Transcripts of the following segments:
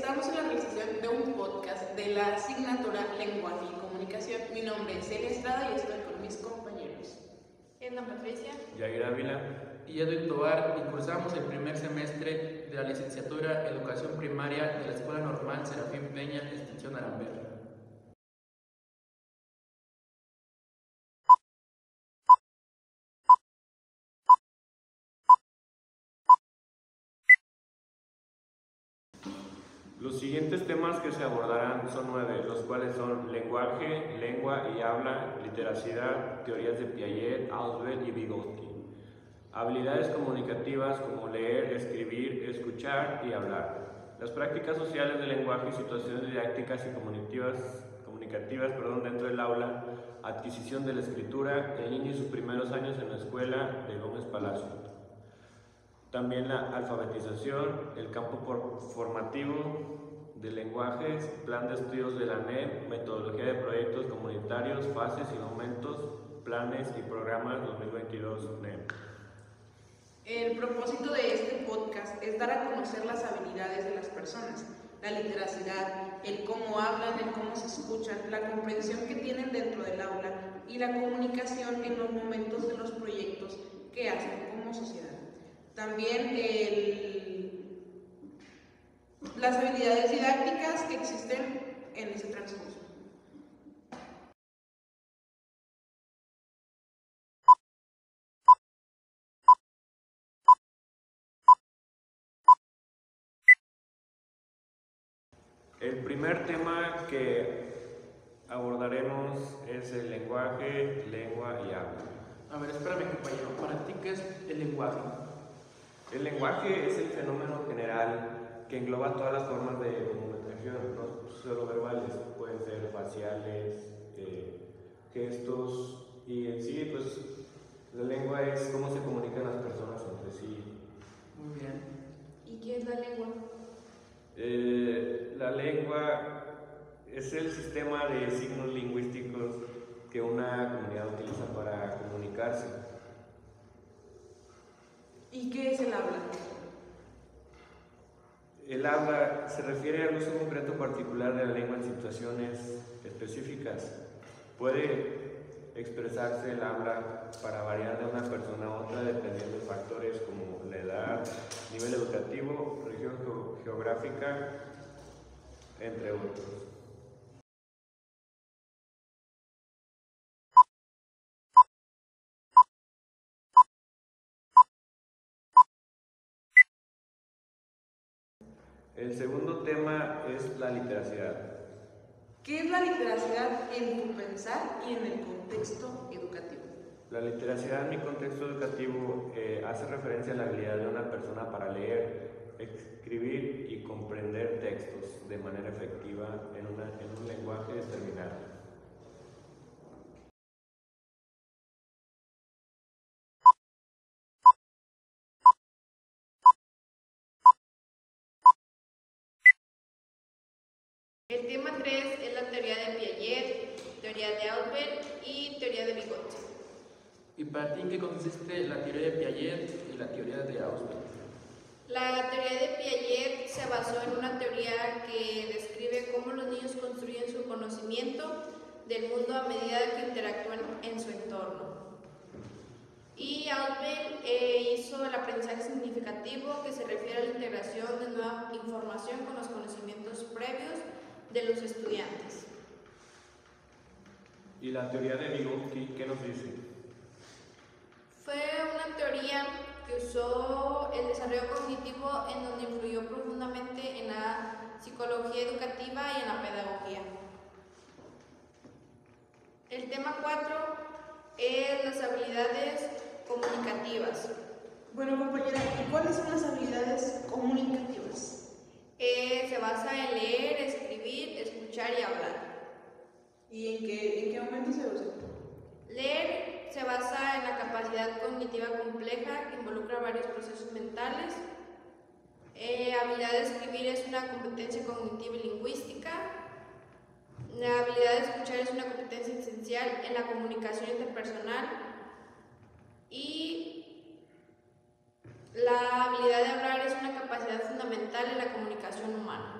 Estamos en la realización de un podcast de la asignatura Lenguaje y Comunicación. Mi nombre es Celia Estrada y estoy con mis compañeros. Edna Patricia, Yair Ávila y Edwin Tovar, y cursamos el primer semestre de la licenciatura Educación Primaria de la Escuela Normal Serafín Peña, extensión Aramberri. Los siguientes temas que se abordarán son 9, los cuales son lenguaje, lengua y habla, literacidad, teorías de Piaget, Ausubel y Vygotsky. Habilidades comunicativas como leer, escribir, escuchar y hablar. Las prácticas sociales del lenguaje y situaciones didácticas y comunicativas dentro del aula, adquisición de la escritura, el niño y sus primeros años en la escuela de Gómez Palacio. También la alfabetización, el campo formativo de lenguajes, plan de estudios de la NEP, metodología de proyectos comunitarios, fases y momentos, planes y programas 2022 NEP. El propósito de este podcast es dar a conocer las habilidades de las personas, la literacidad, el cómo hablan, el cómo se escuchan, la comprensión que tienen dentro del aula y la comunicación en los momentos de los proyectos que hacen como sociedad. También las habilidades didácticas que existen en ese transcurso. El primer tema que abordaremos es el lenguaje, lengua y habla. A ver, espérame, compañero, ¿para ti qué es el lenguaje? El lenguaje es el fenómeno general que engloba todas las formas de comunicación, no solo verbales, pueden ser faciales, gestos, y en sí, pues, la lengua es cómo se comunican las personas entre sí. Muy bien. ¿y qué es la lengua? La lengua es el sistema de signos lingüísticos que una comunidad utiliza para comunicarse. ¿Y qué es el habla? El habla se refiere al uso concreto particular de la lengua en situaciones específicas. Puede expresarse el habla para variar de una persona a otra dependiendo de factores como la edad, nivel educativo, región geográfica, entre otros. El segundo tema es la literacidad. ¿Qué es la literacidad en tu pensar y en el contexto educativo? La literacidad en mi contexto educativo hace referencia a la habilidad de una persona para leer, escribir y comprender textos de manera efectiva en un lenguaje determinado. El tema 3 es la teoría de Piaget, teoría de Ausubel y teoría de Vygotsky. ¿Y para ti en qué consiste la teoría de Piaget y la teoría de Ausubel? La teoría de Piaget se basó en una teoría que describe cómo los niños construyen su conocimiento del mundo a medida que interactúan en su entorno. Y Ausubel hizo el aprendizaje significativo, que se refiere a la integración de nueva información con los conocimientos previos de los estudiantes. ¿Y la teoría de Vygotsky qué nos dice? Fue una teoría que usó el desarrollo cognitivo, en donde influyó profundamente en la psicología educativa y en la pedagogía. El tema 4 es las habilidades comunicativas. Bueno, compañera, ¿y cuáles son las habilidades comunicativas? Se basa en leer, escribir, escuchar y hablar. ¿Y en qué momento se usa? Leer se basa en la capacidad cognitiva compleja que involucra varios procesos mentales. Habilidad de escribir es una competencia cognitiva y lingüística. La habilidad de escuchar es una competencia esencial en la comunicación interpersonal. Y la habilidad de hablar es una capacidad fundamental en la comunicación humana.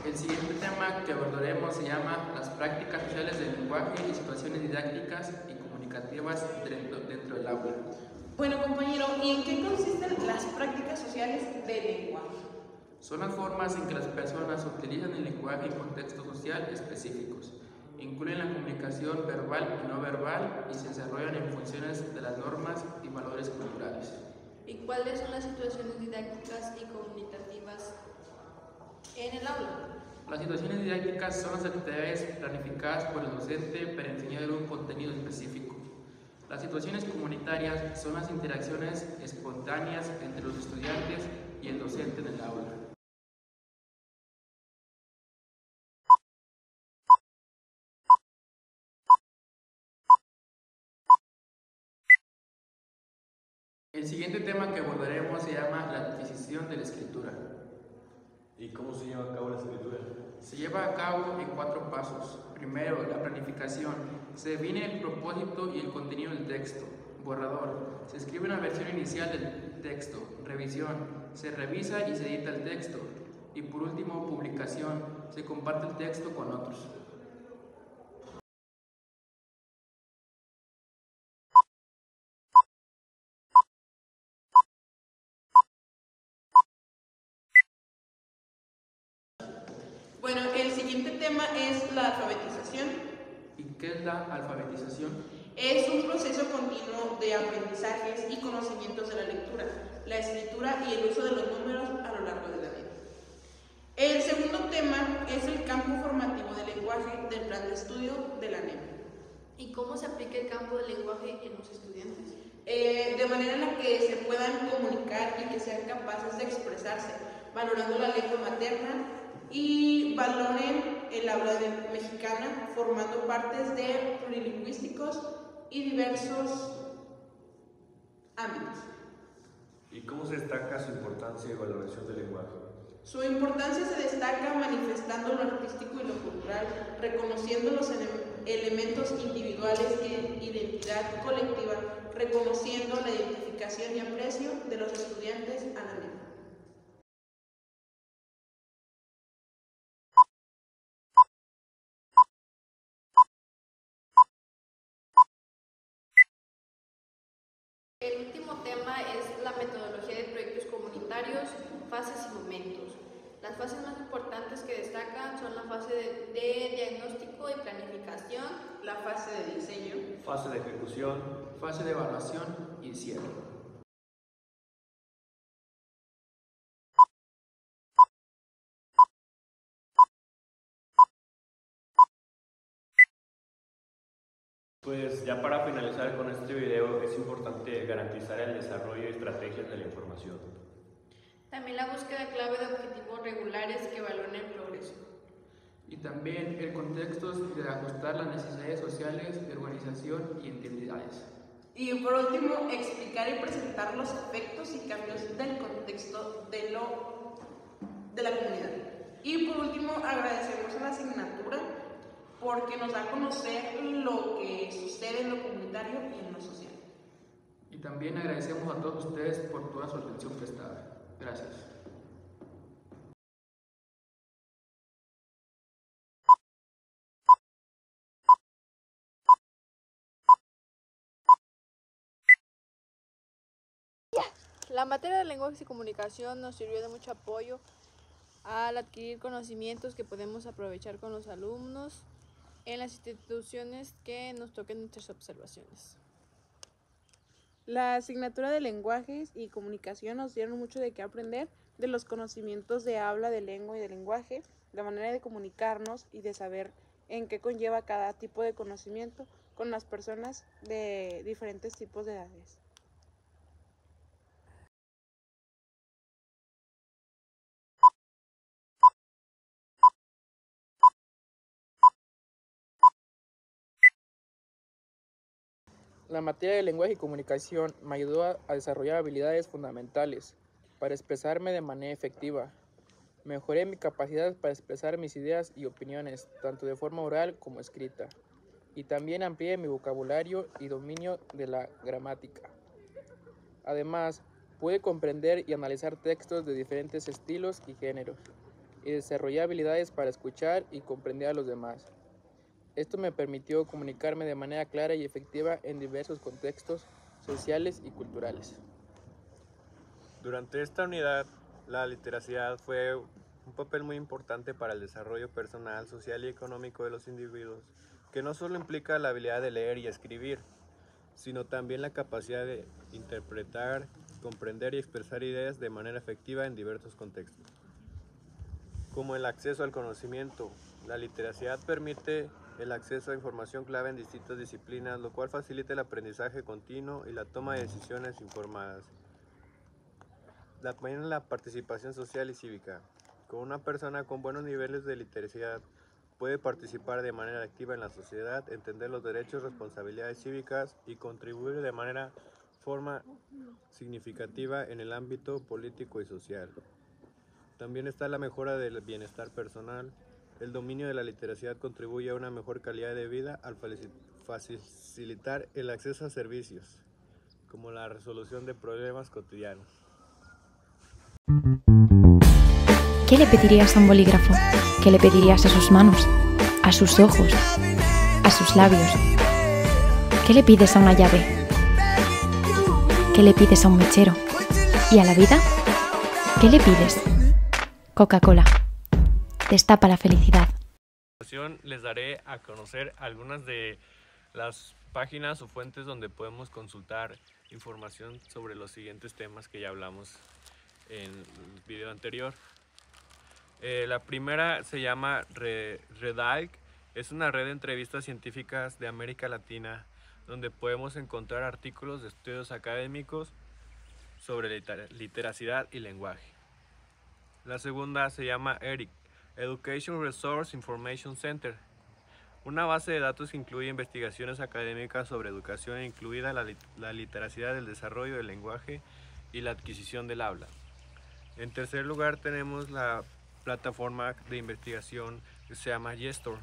El siguiente tema que abordaremos se llama las prácticas sociales del lenguaje y situaciones didácticas y comunicativas dentro del aula. Bueno, compañero, ¿y en qué consisten las prácticas sociales del lenguaje? Son las formas en que las personas utilizan el lenguaje en contextos social específicos. Incluyen la comunicación verbal y no verbal y se desarrollan en funciones de las normas y valores culturales. ¿Y cuáles son las situaciones didácticas y comunicativas en el aula? Las situaciones didácticas son las actividades planificadas por el docente para enseñar un contenido específico. Las situaciones comunitarias son las interacciones espontáneas entre los estudiantes y el docente en el aula. El siguiente tema que abordaremos se llama la adquisición de la escritura. ¿Y cómo se lleva a cabo la escritura? Se lleva a cabo en 4 pasos. Primero, la planificación. Se define el propósito y el contenido del texto. Borrador. Se escribe una versión inicial del texto. Revisión. Se revisa y se edita el texto. Y por último, publicación. Se comparte el texto con otros. Bueno, el siguiente tema es la alfabetización. ¿Y qué es la alfabetización? Es un proceso continuo de aprendizajes y conocimientos de la lectura, la escritura y el uso de los números a lo largo de la vida. El segundo tema es el campo formativo del lenguaje del plan de estudio de la NEM. ¿Y cómo se aplica el campo del lenguaje en los estudiantes? De manera en la que se puedan comunicar y que sean capaces de expresarse, valorando la lengua materna y valoren el habla mexicana, formando partes de plurilingüísticos y diversos ámbitos. ¿Y cómo se destaca su importancia y valoración del lenguaje? Su importancia se destaca manifestando lo artístico y lo cultural, reconociendo los elementos individuales y identidad colectiva, reconociendo la identificación y aprecio de los estudiantes a la lengua. El último tema es la metodología de proyectos comunitarios, fases y momentos. Las fases más importantes que destacan son la fase de diagnóstico y planificación, La fase de diseño, Fase de ejecución. Fase de evaluación y cierre. Pues ya para finalizar con este video es importante garantizar el desarrollo y estrategias de la información. también la búsqueda clave de objetivos regulares que evalúen el progreso. Y también el contexto de ajustar las necesidades sociales de organización y entidades. y por último, explicar y presentar los efectos y cambios del contexto de la comunidad. Y por último, agradecemos a la asignatura porque nos da a conocer lo que sucede en lo comunitario y en lo social. Y también agradecemos a todos ustedes por toda su atención prestada. Gracias. La materia de lenguajes y comunicación nos sirvió de mucho apoyo al adquirir conocimientos que podemos aprovechar con los alumnos en las instituciones que nos toquen nuestras observaciones. La asignatura de lenguajes y comunicación nos dieron mucho de qué aprender de los conocimientos de habla, de lengua y de lenguaje, la manera de comunicarnos y de saber en qué conlleva cada tipo de conocimiento con las personas de diferentes tipos de edades. La materia de lenguaje y comunicación me ayudó a desarrollar habilidades fundamentales para expresarme de manera efectiva. Mejoré mi capacidad para expresar mis ideas y opiniones, tanto de forma oral como escrita. Y también amplié mi vocabulario y dominio de la gramática. Además, pude comprender y analizar textos de diferentes estilos y géneros. y desarrollé habilidades para escuchar y comprender a los demás. Esto me permitió comunicarme de manera clara y efectiva en diversos contextos sociales y culturales. Durante esta unidad, la literacidad fue un papel muy importante para el desarrollo personal, social y económico de los individuos, que no solo implica la habilidad de leer y escribir, sino también la capacidad de interpretar, comprender y expresar ideas de manera efectiva en diversos contextos. Como el acceso al conocimiento, la literacidad permite el acceso a información clave en distintas disciplinas, lo cual facilita el aprendizaje continuo y la toma de decisiones informadas. También la participación social y cívica. Con una persona con buenos niveles de literacidad puede participar de manera activa en la sociedad, entender los derechos, responsabilidades cívicas y contribuir de forma significativa en el ámbito político y social. También está la mejora del bienestar personal. El dominio de la literacidad contribuye a una mejor calidad de vida al facilitar el acceso a servicios, como la resolución de problemas cotidianos. ¿Qué le pedirías a un bolígrafo? ¿Qué le pedirías a sus manos? ¿A sus ojos? ¿A sus labios? ¿Qué le pides a una llave? ¿Qué le pides a un mechero? ¿Y a la vida? ¿Qué le pides? Coca-Cola. Destapa la felicidad. A continuación les daré a conocer algunas de las páginas o fuentes donde podemos consultar información sobre los siguientes temas que ya hablamos en el video anterior. La primera se llama Redalc, es una red de entrevistas científicas de América Latina donde podemos encontrar artículos de estudios académicos sobre literacidad y lenguaje. La segunda se llama ERIC, Education Resource Information Center, una base de datos que incluye investigaciones académicas sobre educación, incluida la literacidad, el desarrollo del lenguaje y la adquisición del habla. En tercer lugar tenemos la plataforma de investigación que se llama Gestor.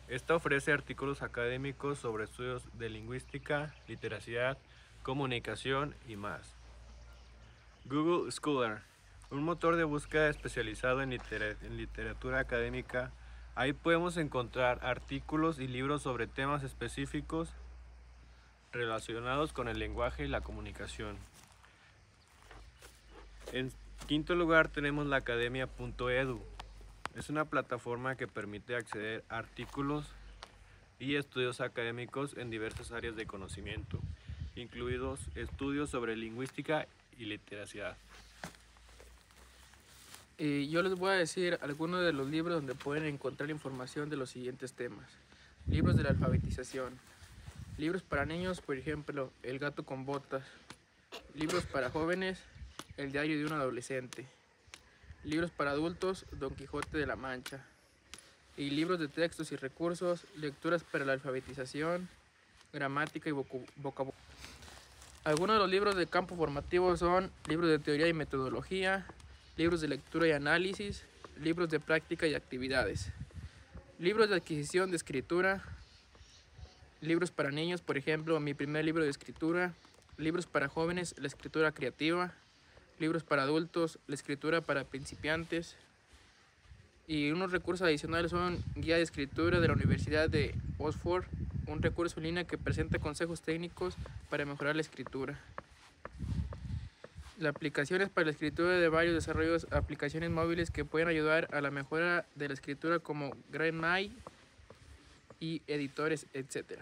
Esta ofrece artículos académicos sobre estudios de lingüística, literacidad, comunicación y más. Google Scholar, un motor de búsqueda especializado en literatura académica. Ahí podemos encontrar artículos y libros sobre temas específicos relacionados con el lenguaje y la comunicación. En quinto lugar tenemos la academia.edu. Es una plataforma que permite acceder a artículos y estudios académicos en diversas áreas de conocimiento, incluidos estudios sobre lingüística y literacidad. Yo les voy a decir algunos de los libros donde pueden encontrar información de los siguientes temas. Libros de la alfabetización. Libros para niños, por ejemplo, El gato con botas. Libros para jóvenes, El diario de un adolescente. Libros para adultos, Don Quijote de la Mancha. Y libros de textos y recursos, Lecturas para la alfabetización, Gramática y vocabulario. Algunos de los libros de campo formativo son libros de teoría y metodología, libros de lectura y análisis, libros de práctica y actividades, libros de adquisición de escritura, libros para niños, por ejemplo, Mi primer libro de escritura, libros para jóvenes, La escritura creativa, libros para adultos, La escritura para principiantes, y unos recursos adicionales son Guía de escritura de la Universidad de Oxford, un recurso en línea que presenta consejos técnicos para mejorar la escritura. Las aplicaciones para la escritura de varios desarrollos, aplicaciones móviles que pueden ayudar a la mejora de la escritura como Grammarly y editores, etc.